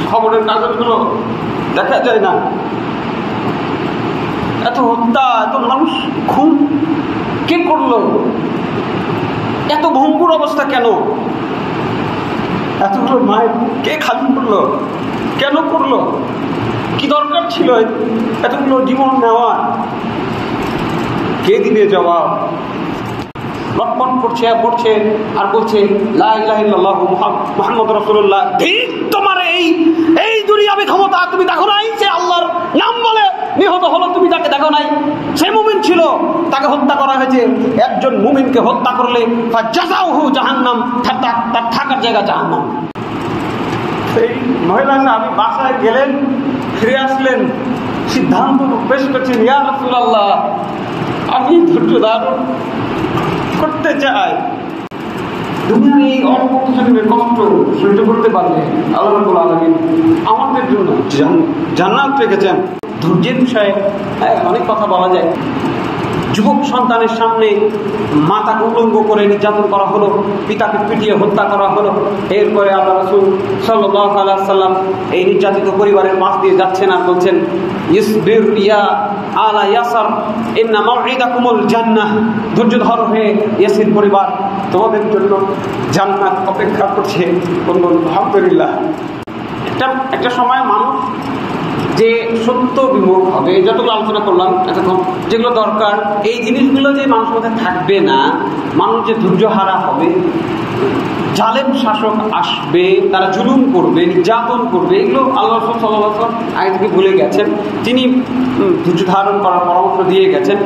খবরের কাগজগুলো দেখা যায় না? এত হত্যা, এত মানুষ খুন কে করলো? এত ভঙ্গুর অবস্থা কেন? এতগুলো মায়ের কে খালি করলো? কেন করলো? কি দরকার ছিল এতগুলো জীবন নেওয়া? কে দিবে জবাব? লটপট করছে পড়ছে আর বলছে লা ইলাহা ইল্লাল্লাহু মুহাম্মাদুর রাসূলুল্লাহ। ঠিক তোমার এই দুনিয়াবি ক্ষমতা তুমি দেখো নাই? সে আল্লাহর নাম বলে নিহত হলো, তুমি তাকে দেখো নাই? সে মুমিন ছিল, তাকে হত্যা করা হয়েছে। একজন মুমিনকে হত্যা করলে ফাজাযাউহু জাহান্নাম, তার থাকার জায়গা জাহান্নাম। সেই মহিলা সাহাবী বাসায় গেলেন, ফিরে আসলেন, সিদ্ধান্ত পেশ করছেন, ইয়া রাসূলুল্লাহ আমি ধৈর্য ধারণ করতে চাই। দুনিয়ার এই অল্প কিছুদিনের কষ্ট সহ্য করতে পারলে আল্লাহ রাব্বুল আলামিন আমাদের জন্য জান্নাত রেখেছেন। ধৈর্যের বিষয়ে অনেক কথা বলা যায়। যুবক সন্তানের সামনে মাথাকে উলঙ্গ করে নির্যাতন করা হলো, পিতাকে পিটিয়ে হত্যা করা হলো। এরপরে আল্লাহ রাসূল সাল্লাল্লাহু আলাইহি ওয়াসাল্লাম এই নির্যাতিত পরিবারের পাশ দিয়ে যাচ্ছেন আর বলছেন, ইসবির ইয়া আলা ইয়াসার ইন্না মাউইদাকুমুল জান্নাহ। ধৈর্য ধরো হে ইয়াসির পরিবার, তোমাদের জন্য জান্নাত অপেক্ষা করছে। আলহামদুলিল্লাহ। একটা সময় মানুষ যে সত্য বিমুখ হবে, যতগুলো আলোচনা করলাম এতক্ষণ, যেগুলো দরকার, এই জিনিসগুলো যে মানুষের মধ্যে থাকবে না, মানুষ যে ধৈর্য হারা হবে, জালেম শাসক আসবে, তারা জুলুম করবে, নির্যাতন করবে, এগুলো আল্লাহ রাসূল সাল্লাল্লাহু আলাইহি ওয়াসাল্লাম আগে থেকে ভুলে গেছেন। তিনি ধৈর্য ধারণ করার পরামর্শ দিয়ে গেছেন।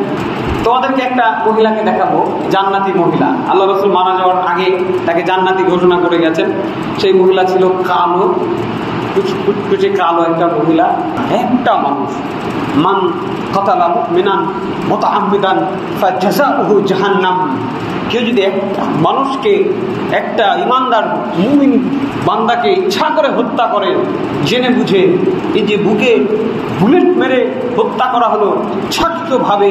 তোমাদেরকে একটা মহিলাকে দেখাবো, জান্নাতি মহিলা। আল্লাহ রাসূল মারা যাওয়ার আগে তাকে জান্নাতি ঘোষণা করে গেছেন। সেই মহিলা ছিল কালো, কুচকুচে কালো একটা মহিলা। একটা মানুষ মান কাতালা মুমিনান মুতাআম্মিদান ফাজাযাউহু জাহান্নাম। কেউ যদি একটা মানুষকে, একটা ইমানদার মুমিন বান্দাকে ইচ্ছা করে হত্যা করে, জেনে বুঝে, এই যে বুকে বুলেট মেরে হত্যা করা হলো, ইচ্ছাকৃতভাবে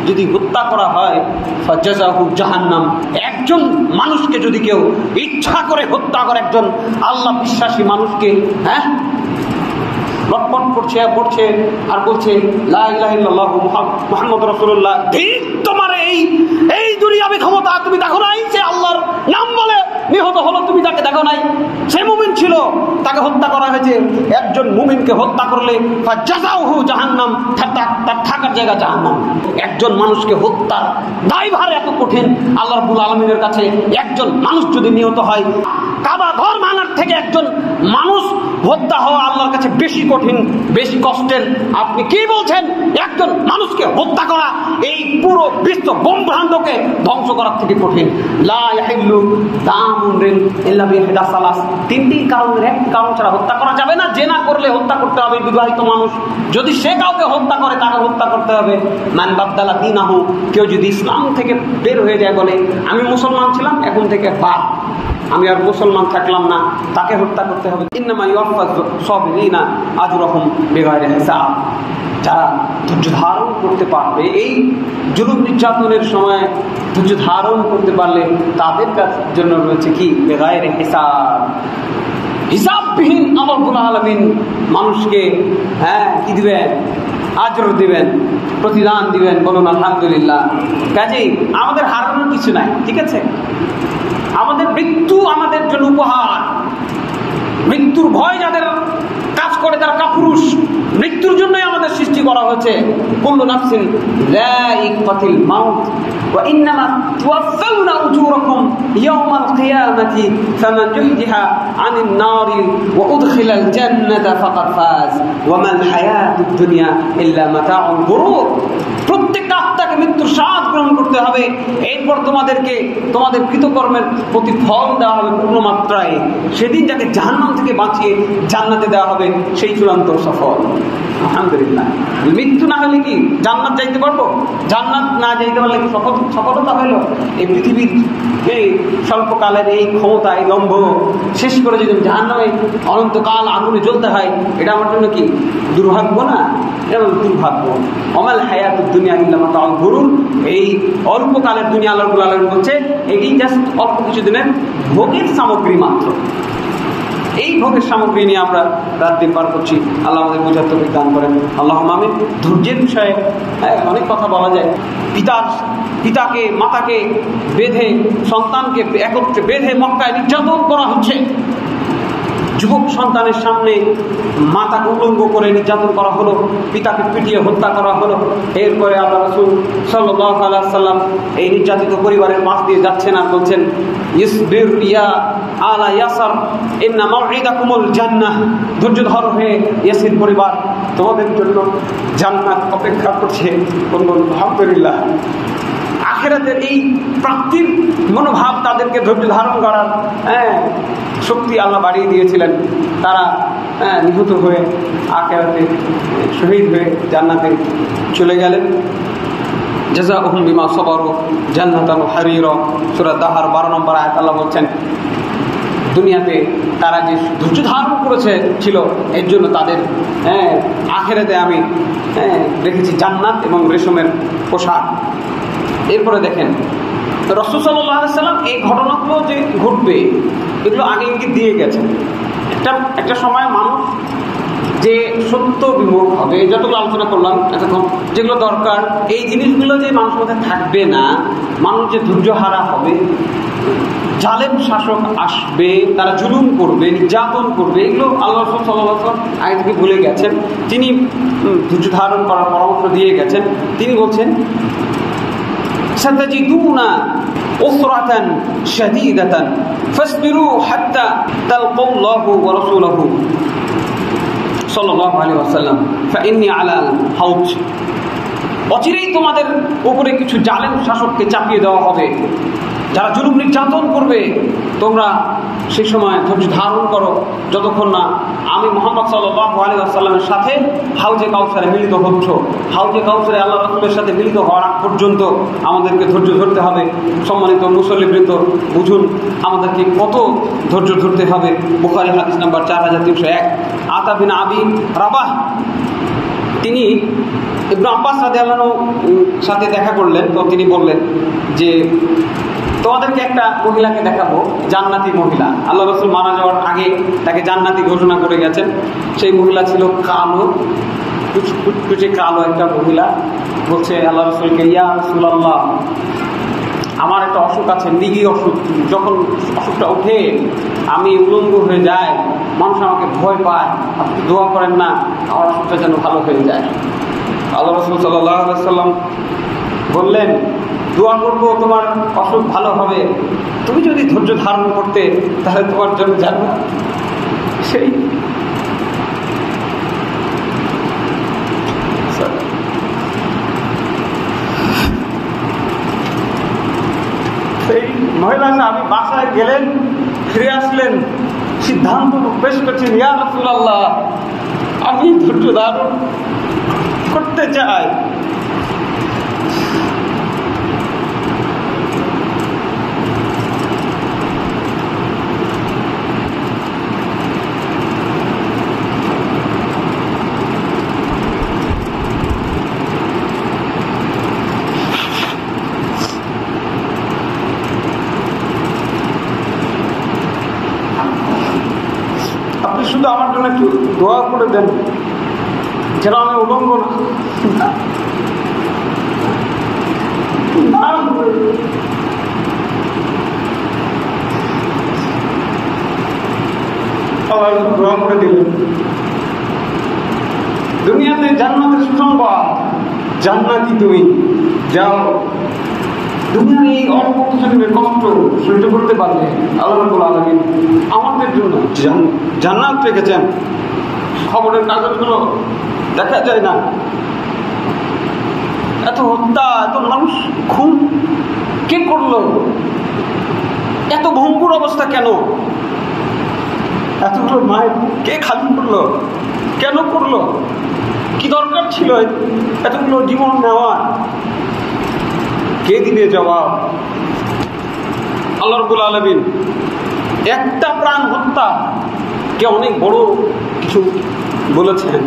যদি হত্যা করা হয়, ফাজাযাউহু জাহান্নাম। একজন মানুষকে যদি কেউ ইচ্ছা করে হত্যা করে, একজন আল্লাহ বিশ্বাসী মানুষকে, লটপট করছে পড়ছে আর বলছে লা ইলাহা ইল্লাল্লাহু মুহাম্মাদুর রাসূলুল্লাহ। ঠিক তোমার এই দুনিয়াবি ক্ষমতা তুমি দেখো নাই? সে আল্লাহর নাম বলে নিহত হলো, তুমি তাকে দেখো নাই? সে মুমিন ছিল, তাকে হত্যা করা হয়েছে। একজন মুমিনকে হত্যা করলে ফাজাযাউহু জাহান্নাম, তার থাকার জায়গা জাহান্নাম। একজন মানুষকে হত্যার দায়ভার এত কঠিন আল্লাহ রাব্বুল আলামিনের কাছে। একজন মানুষ যদি নিহত হয়, কাবা ঘর ভাঙার থেকে একজন মানুষ হত্যা হওয়া আল্লাহর কাছে বেশি কঠিন, বেশি কষ্টের। আপনি কি বলছেন? একজন মানুষকে হত্যা করা এই পুরো বিশ্ব ব্রহ্মাণ্ডকে ধ্বংস করার থেকে কঠিন। লা ইয়াহিল্লু দামুন ইল্লা বিহিদা সালাস। তিনটি কারণের একটি কারণ ছাড়া হত্যা করা যাবে না। জেনা করলে হত্যা করতে হবে বিবাহিত মানুষ। যদি সে কাউকে হত্যা করে, তাকে হত্যা করতে হবে। মান বাদদালা দীনাহু, কেউ যদি ইসলাম থেকে বের হয়ে যায়, বলে আমি মুসলমান ছিলাম, এখন থেকে বাদ, আমি আর মুসলমান থাকলাম না, তাকে হত্যা করতে হবে। ইন্নামা ইউওয়াফাজ সাবিরিনা আজরুহুম বিগাইরি হিসাব। যারা ধৈর্য ধারণ করতে পারবে, এই জুলুম নির্যাতনের সময় ধৈর্য ধারণ করতে পারলে, তাদের জন্য রয়েছে কি? বিগাইরি হিসাব। হিসাববিহীন আল্লাহ রাব্বুল আলামিন মানুষকে কি দিবেন? আজর দিবেন, প্রতিদান দিবেন। বলুন আলহামদুলিল্লাহ। কাজেই আমাদের হারানোর কিছু নাই, ঠিক আছে? আমাদের মৃত্যু আমাদের জন্য উপহার। মৃত্যুর ভয় যাদের কাজ করে, তারা কাপুরুষ। মৃত্যুর জন্যই আমাদের সৃষ্টি করা হয়েছে। কুল্লু নাফসিন যায়িকাতুল মাউত ওয়া ইন্নামা তুওয়াফাউনা উজুরাকুম ইয়াওমাল কিয়ামাতি ফামান যুহজিহা আনিন নারি ওয়া উদখিলাল জান্নাতা ফাকাদ ফাজ ওয়া মাল হায়াতুদ দুনিয়া ইল্লা মাতাউল গুরুর। প্রত্যেকটা আত্মাকে মৃত্যুর স্বাদ গ্রহণ করতে হবে। এরপর তোমাদেরকে তোমাদের কৃতকর্মের প্রতিফল দেওয়া হবে পূর্ণ মাত্রায়। সেদিন যাকে জাহান্নাম থেকে বাঁচিয়ে জান্নাতে দেওয়া হবে, সেই চূড়ান্ত সফল। আলহামদুলিল্লাহ। মৃত্যু না হলে কি জান্নাত যাইতে পারবো? জান্নাত না যাইতে পারলে কি সফলতা হইল? এই পৃথিবীর এই স্বল্পকালের এই ক্ষমতা, এই দম্ভ শেষ করে যদি জাহান্নামে অনন্তকাল আগুনে জ্বলতে হয়, এটা আমার জন্য কি দুর্ভাগ্য না? এটা দুর্ভাগ্য। অমাল হায়াতুদ দুনিয়া ইল্লা মাতাউল গুরুর। এই অল্পকালের দুনিয়া আল্লাহ রাব্বুল আলামিন বলছে, এটি জাস্ট অল্প কিছুদিনের ভোগের সামগ্রী মাত্র। এই ভোগের সামগ্রী নিয়ে আমরা রাত দিন পার করছি। আল্লাহ আমাদের বোঝার তৌফিক দান করেন। আল্লাহুম্মা আমিন। ধৈর্যের বিষয়ে অনেক কথা বলা যায়। পিতাকে মাতাকে বেঁধে, সন্তানকে একত্রে বেঁধে মক্কায় নির্যাতন করা হচ্ছে। যুবক সন্তানের সামনে মাতাকে উলঙ্গ করে নির্যাতন করা হলো, পিতাকে পিটিয়ে হত্যা করা হলো। এরপরে আল্লাহ রাসূল সাল্লাল্লাহু আলাইহি ওয়াসাল্লাম এই নির্যাতিত পরিবারের পাশ দিয়ে যাচ্ছেন আর বলছেন, ইসবির ইয়া আলা ইয়াসার ইন্না মাউইদাকুমুল জান্নাহ। ধৈর্য ধরো হে ইয়াসির পরিবার, তোমাদের জন্য জান্নাত অপেক্ষা করছে। আলহামদুলিল্লাহ। আখিরাতের এই প্রাপ্তির মনোভাব তাদেরকে ধৈর্য ধারণ করার শক্তি আল্লাহ বাড়িয়ে দিয়েছিলেন। তারা নিহত হয়ে আখিরাতে শহীদ হয়ে জান্নাতে চলে গেলেন। জাযাউহুম বিমা সাবারু জান্নাতান ওয়া হারিরা। সূরা তাহার 12 নম্বর আয়াত আল্লাহ বলছেন, দুনিয়াতে তারা যে ধৈর্য ধারণ করেছে ছিল, এর জন্য তাদের আখিরাতে আমি রেখেছি জান্নাত এবং রেশমের পোশাক। এরপরে দেখেন রাসূল সাল্লাল্লাহু আলাইহি ওয়াসাল্লাম এই ঘটনাগুলো যে ঘটবে এগুলো আগে ইঙ্গিত দিয়ে গেছেন। একটা সময় মানুষ যে সত্য বিমুখ হবে, যতগুলো আলোচনা করলাম এতক্ষণ, যেগুলো দরকার, এই জিনিসগুলো যে মানুষের মধ্যে থাকবে না, মানুষ যে ধৈর্য হারা হবে, জালেম শাসক আসবে, তারা জুলুম করবে, নির্যাতন করবে, এগুলো আল্লাহ রাসূল সাল্লাল্লাহু আলাইহি ওয়াসাল্লাম আগে থেকে ভুলে গেছেন। তিনি ধৈর্য ধারণ করার পরামর্শ দিয়ে গেছেন। তিনি বলছেন, সাতাজিদুনা উসরাতান শাদীদাতান ফাসবিরু হাত্তা তালকাল্লাহু ওয়া রাসূলাহু সাল্লাল্লাহু আলাইহি ওয়াসাল্লাম ফাইন্নী আলাল হাউজ। অচিরেই তোমাদের উপরে কিছু জালেম শাসককে চাপিয়ে দেওয়া হবে, যারা জুলুম নির্যাতন করবে। তোমরা সেই সময় ধৈর্য ধারণ করো যতক্ষণ না আমি মুহাম্মদ সাল্লাল্লাহু আলাইহি ওয়াসাল্লামের সাথে হাউজে কাউসারে মিলিত হচ্ছ। হাউজে কাউসারে আল্লাহ রাসূলের সাথে মিলিত হওয়ার আগ পর্যন্ত আমাদেরকে ধৈর্য ধরতে হবে। সম্মানিত মুসল্লিবৃন্দ, বুঝুন আমাদেরকে কত ধৈর্য ধরতে হবে। বুখারী হাদিস নাম্বার 4301। আতা বিন আবি রাবাহ তিনি ইবনে আব্বাস রাদিয়াল্লাহু আনহুর সাথে দেখা করলেন। তো তিনি বললেন যে, তোমাদেরকে একটা মহিলাকে দেখাবো, জান্নাতি মহিলা। আল্লাহ রাসূল মারা যাওয়ার আগে তাকে জান্নাতি ঘোষণা করে গেছেন। সেই মহিলা ছিল কালো, কুচকুচে কালো একটা মহিলা। বলছে আল্লাহ রাসূলকে, ইয়া রাসূলুল্লাহ, আমার একটা অসুখ আছে, মৃগী অসুখ। যখন অসুখটা ওঠে আমি উলঙ্গ হয়ে যায়, মানুষ আমাকে ভয় পায়, আপনি দোয়া করেন না আমার অসুখটা যেন ভালো হয়ে যায়। আল্লাহ রাসূল সাল্লাল্লাহু আলাইহি ওয়াসাল্লাম বললেন, দোয়া করবো তোমার অসুখ ভালো হবে, তুমি যদি ধৈর্য ধারণ করতে তাহলে তোমার জন্য জান্নাত। সেই মহিলা সাহাবী বাসায় গেলেন, ফিরে আসলেন, সিদ্ধান্ত পেশ করছেন, ইয়া রাসূলুল্লাহ, আমি ধৈর্য ধারণ করতে চাই। শুধু আমার জন্য একটু দোয়া করে দেন যেন আমি উলঙ্গ না। দোয়া করে দিলেন। দুনিয়াতে জান্নাতের সুসংবাদ, জান্নাতি তুমি যাও। দুনিয়ার এই অল্প কিছুদিনের কষ্ট সহ্য করতে পারলে আল্লাহ রাব্বুল আলামিন আমাদের জন্য জান্নাত রেখেছেন। খবরের কাগজগুলো দেখা যায় না, এত হত্যা, এত মানুষ খুন কে করলো? এত ভঙ্গুর অবস্থা কেন? এতগুলো মায়ের কে খালি করলো? কেন করলো? কি দরকার ছিল এতগুলো জীবন নেওয়ার? কে দিবে জবাব? আল্লাহ রাব্বুল আলামিন একটা প্রাণ হত্যা কে অনেক বড় কিছু বলেছেন।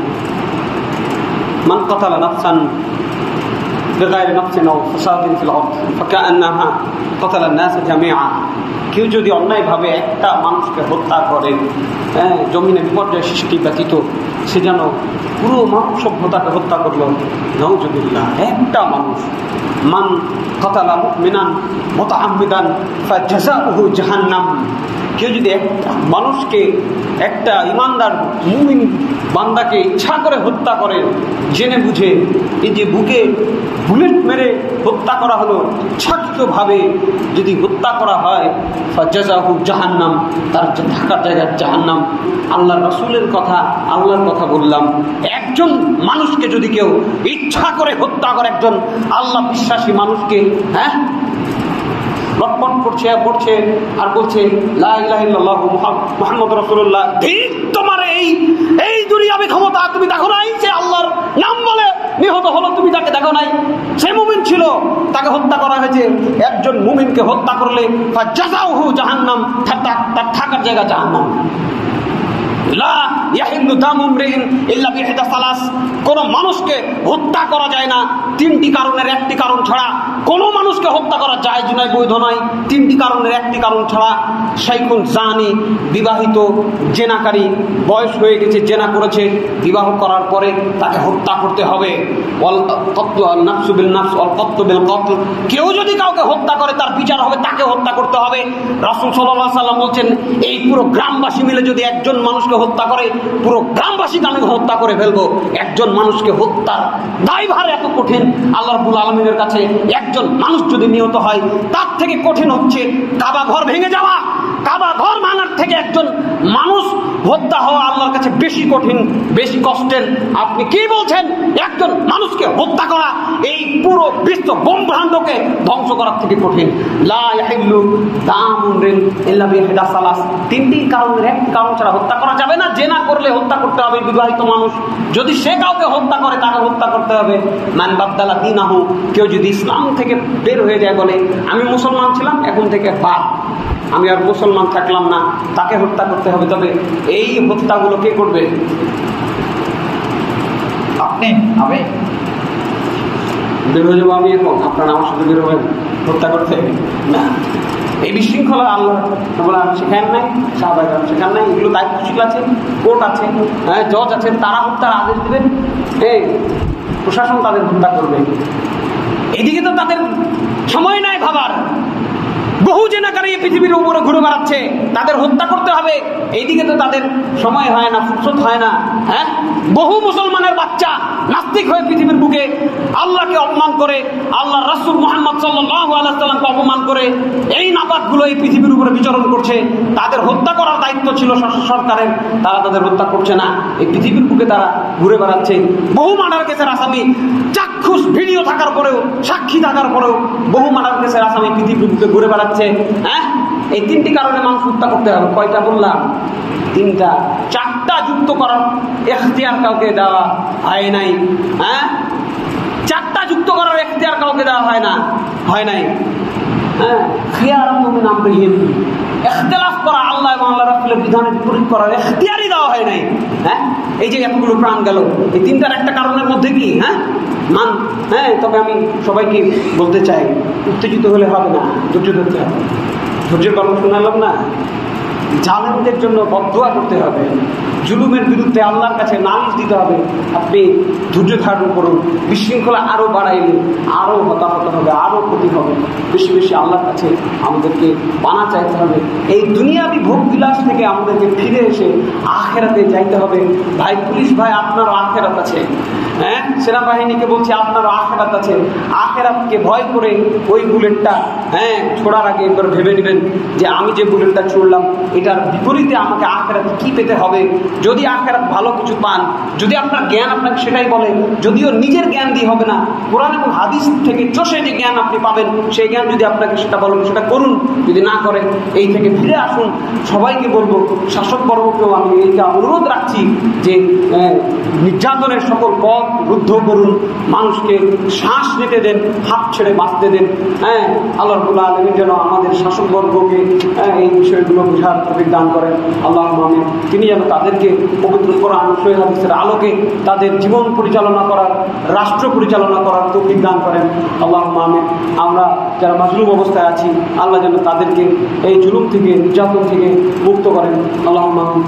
মান কাতালা নাফসান বিগাইরি নাফসিন আও ফাসাদিন ফিল আরদ ফাকান্নাহা কাতালা আন-নাস জামিআ। কেউ যদি অন্যায়ভাবে একটা মানুষকে হত্যা করে, জমিনে বিপর্যয় সৃষ্টি ব্যতীত, সে যেন পুরো মানব সভ্যতাকে হত্যা করলো। নাউজুবিল্লাহ। একটা মানুষ, মান কাতালা মুমিনান মুতাআম্মিদান ফাজাযাউহু জাহান্নাম। কেউ যদি একটা মানুষকে, একটা ইমানদার মুমিন বান্দাকে ইচ্ছা করে হত্যা করে, জেনে বুঝে, এই যে বুকে বুলেট মেরে হত্যা করা হলো, ইচ্ছাকৃতভাবে যদি হত্যা করা হয়, ফাজাযাউহু জাহান্নাম, তার থাকার জায়গা জাহান্নাম। আল্লাহর রাসূলের কথা, আল্লাহর কথা বললাম। একজন মানুষকে যদি কেউ ইচ্ছা করে হত্যা করে, একজন আল্লাহ বিশ্বাসী মানুষকে, লটপট করছে পড়ছে আর বলছে লা ইলাহা ইল্লাল্লাহ মুহাম্মাদুর রাসূলুল্লাহ, ঠিক তোমার এই দুনিয়াবি ক্ষমতা তুমি দেখো নাই? সে আল্লাহর নাম বলে নিহত হলো, তুমি তাকে দেখো নাই? সে মুমিন ছিল, তাকে হত্যা করা হয়েছে। একজন মুমিনকে হত্যা করলে ফাজাযাউহু জাহান্নাম, তার থাকার জায়গা জাহান্নাম। কোন মানুষকে হত্যা করা যায় না তিনটি কারণের একটি কারণ ছাড়া। কোন মানুষকে হত্যা করা জায়েজ নয়, বৈধ নয়, তিনটি কারণের একটি কারণ ছাড়া। শাইখুন জানি, বিবাহিত জেনাকারী, বয়স হয়ে গেছে, জেনা করেছে, বিবাহ করার পরে তাকে হত্যা করতে হবে। কেউ যদি কাউকে হত্যা করে তার বিচার হবে, তাকে হত্যা করতে হবে। রাসূল সাল্লাল্লাহু আলাইহি ওয়াসাল্লাম বলছেন, এই পুরো গ্রামবাসী মিলে যদি একজন মানুষকে হত্যা করে, পুরো গ্রামবাসীকে আমি হত্যা করে ফেলবো। একজন মানুষকে হত্যার দায়ভার এত কঠিন আল্লাহ রাব্বুল আলামিনের কাছে। একজন মানুষ যদি নিহত হয়, তার থেকে কঠিন হচ্ছে কাবা ঘর ভেঙে যাওয়া। কাবা ঘর ভাঙার থেকে একজন মানুষ হত্যা হওয়া আল্লাহর কাছে বেশি কঠিন, বেশি কষ্টের। আপনি কি বলছেন? একজন মানুষকে হত্যা করা এই পুরো বিশ্ব ব্রহ্মাণ্ডকে ধ্বংস করার থেকে কঠিন। লা ইয়াহিল্লু দামুন ইল্লা বিহিদা সালাস, তিনটি কারণের একটি কারণ ছাড়া হত্যা করা যাবে না। জেনা করলে হত্যা করতে হবে বিবাহিত মানুষ, যদি সে কাউকে হত্যা করে তাকে হত্যা করতে হবে। মান বাদদালা দীনাহু, কেউ যদি ইসলাম থেকে বের হয়ে যায়, বলে আমি মুসলমান ছিলাম, এখন থেকে বাদ, আমি আর মুসলমান থাকলাম না, তাকে হত্যা করতে হবে। তবে এই হত্যাগুলো কে করবে? আপনি? আমি বের হয়ে যাবো আমি, এখন আপনারা আমার সাথে বের হবেন হত্যা করতে না। এই বিশৃঙ্খলা আল্লাহ শেখান নাই, সাহাবায়ে কেরাম শেখান নাই। এগুলো দায়িত্বশীল আছে, কোর্ট আছে, জজ আছে, তারা হত্যার আদেশ দেবেন, প্রশাসন তাদের হত্যা করবে। এদিকে তো তাদের সময় নাই ভাবার। বহু জেনাকারী পৃথিবীর উপরে ঘুরে বেড়াচ্ছে, তাদের হত্যা করতে হবে। এইদিকে তো তাদের সময় হয় না, ফুরসত হয় না। বহু মুসলমানের বাচ্চা নাস্তিক হয়ে পৃথিবীর বুকে আল্লাহকে অপমান করে, আল্লাহ রাসূল মুহাম্মদ সাল্লাল্লাহু আলাইহি ওয়াসাল্লামকে অপমান করে এই নাপাকগুলো এই পৃথিবীর উপরে বিচরণ করছে। তাদের হত্যা করার দায়িত্ব ছিল সরকারের, তারা তাদের হত্যা করছে না। এই পৃথিবীর বুকে তারা ঘুরে বেড়াচ্ছে। বহু মার্ডার কেসের আসামি, চাক্ষুষ ভিডিও থাকার পরেও, সাক্ষী থাকার পরেও বহু মার্ডার কেসের আসামি পৃথিবীর বুকে ঘুরে বেড়াচ্ছে। এই তিনটি কারণে মানুষ হত্যা করতে হবে। কয়টা বললাম? তিনটা। চারটা যুক্ত করার এখতিয়ার কাউকে দেওয়া হয় নাই। চারটা যুক্ত করার এখতিয়ার কাউকে দেওয়া হয় নাই। খিয়ারাতুম মিন আমরিহিম, ইখতিলাফ করা, আল্লাহ এবং আল্লাহর রাসূলের বিধানের বিপরীত করার এখতিয়ারই দেওয়া হয় নাই। এই যে এতগুলো প্রাণ গেল, এই তিনটার একটা কারণের মধ্যে কি তবে আমি সবাইকে বলতে চাই, উত্তেজিত হলে হবে না, ধৈর্য ধরতে হবে। ধৈর্যের গল্প শোনালাম না? জালেমদের জন্য বদদোয়া করতে হবে, জুলুমের বিরুদ্ধে আল্লাহর কাছে নালিশ দিতে হবে। আপনি ধৈর্য ধারণ করুন। বিশৃঙ্খলা আরো বাড়াইলে আরো হতাহত হবে, আরো ক্ষতি হবে। বেশি বেশি আল্লাহর কাছে আমাদেরকে পানা চাইতে হবে। এই দুনিয়াবি ভোগ বিলাস থেকে আমাদেরকে ফিরে এসে আখেরাতে যাইতে হবে। ভাই পুলিশ ভাই, আপনারও আখেরাত আছে। সেনাবাহিনীকে বলছি, আপনারও আখেরাত আছে। আখেরাতকে ভয় করে ওই বুলেটটা ছোড়ার আগে একবার ভেবে নেবেন যে আমি যে বুলেটটা ছুড়লাম এটার বিপরীতে আমাকে আখেরাতে কি পেতে হবে। যদি আখেরাত ভালো কিছু পান, যদি আপনার জ্ঞান আপনাকে সেটাই বলে, যদিও নিজের জ্ঞান দিয়ে হবে না, কোরআন এবং হাদিস থেকে চষে যে জ্ঞান আপনি পাবেন, সেই জ্ঞান যদি আপনাকে সেটা বলেন সেটা করুন। যদি না করেন এই থেকে ফিরে আসুন। সবাইকে বলবো, শাসক বর্গকেও আমি এইটা অনুরোধ রাখছি যে নির্যাতনের সকল পথ পথ রুদ্ধ করুন, মানুষকে শ্বাস নিতে দেন, হাত ছেড়ে বাঁচতে দেন। হ্যাঁ, আল্লাহ রাব্বুল আলামিন যেন আমাদের শাসকবর্গকে এই বিষয়গুলো বোঝার তৌফিক দান করেন। আল্লাহুম্মা আমিন। তিনি যেন তাদেরকে পবিত্র কোরআন ও সহিহ হাদিসের আলোকে তাদের জীবন পরিচালনা করার, রাষ্ট্র পরিচালনা করার তৌফিক দান করেন। আল্লাহুম্মা আমিন। আমরা যারা মাজলুম অবস্থায় আছি, আল্লাহ যেন তাদেরকে এই জুলুম থেকে, নির্যাতন থেকে মুক্ত করেন। আল্লাহুম্মা আমিন।